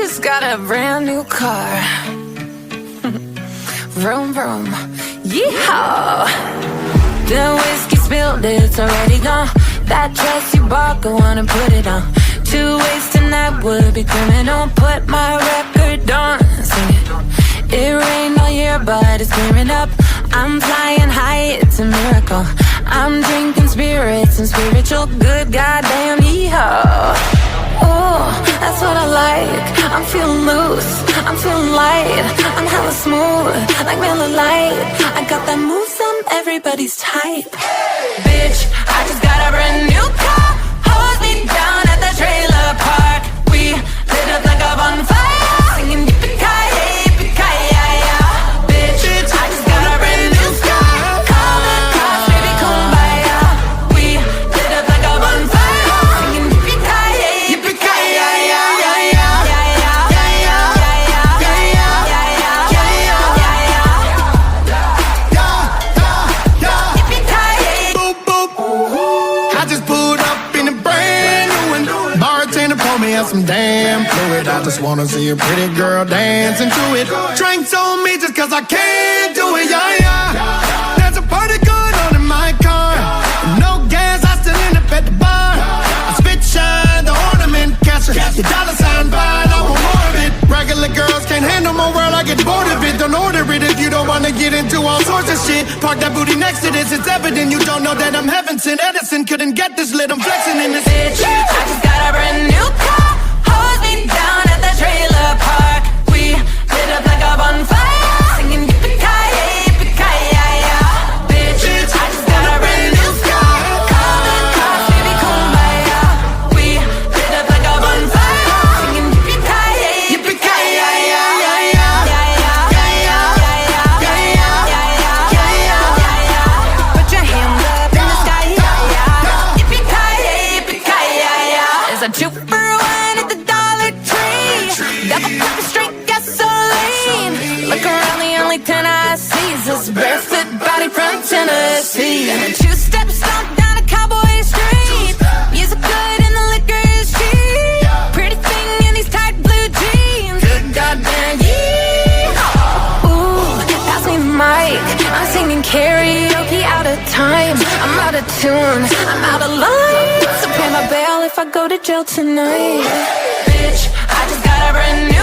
just got a brand new car. Vroom, vroom, yeehaw. The whiskey spilled, it's already gone. That dress you bought, go on and put it on. 2 ways tonight would be criminal. Put my record on, sing it. It rained all year, but it's clearing up. I'm flying high, it's a miracle. I'm drinking spirits and spiritual. Good goddamn yeehaw. Oh, that's what I like. I'm feeling loose, I'm feeling light. I'm hella smooth, like Miller Lite. I got that moves on everybody's type. Bitch, I just got a brand new car. Hold me down at the trailer park. We lit up like a bonfire, singing yippee-ki-yay, yippee-ki-yay. Bitch, I just got a brand new car. Call the cops, baby, kumbaya. We lit up like a bonfire, singing yippee-ki-yay, yippee-ki-yay. I just pulled up in a brand new one. Bartender poured me out some damn fluid. I just wanna see a pretty girl dance into it. Drinks on me just cause I can't do it, yeah, yeah. There's a party going on in my car. No gas, I still end up at the bar. I spit shine, the ornament catcher. Your dollar sign fine, I want more of it. Regular girls can't handle my world, I get bored of it. Don't order it if you don't wanna get into all sorts of shit. Park that booty next to this, it's evident you don't know that I'm heaven sent. Edison couldn't get this lit, I'm flexing in this. Bitch, I just got a brand new car. Hold me down at the trailer park. We lit up like a bonfire, singing yippee-ki-yay, yippee-ki-yay. Bitch, I just got a brand new car. Call the cops, baby, kumbaya. We lit up like a bonfire, singing yippee-ki-yay, yippee-ki-yay. Put your hands up in the sky. Yippee-ki-yay, yippee-ki-yay. Is a 2 for $1 at the Dollar Tree. Double cup of straight gasoline. Look around, the only 10 I see is this barefoot body from Tennessee. And a 2-step stomp down a cowboy street. Music good and the liquor is cheap. Pretty thing in these tight blue jeans. Good goddamn yeehaw. Ooh, pass me the mic. I'm singing karaoke out of time. I'm out of tune, I'm out of line. So pay my bail if I go to jail tonight. Bitch, I just got a brand new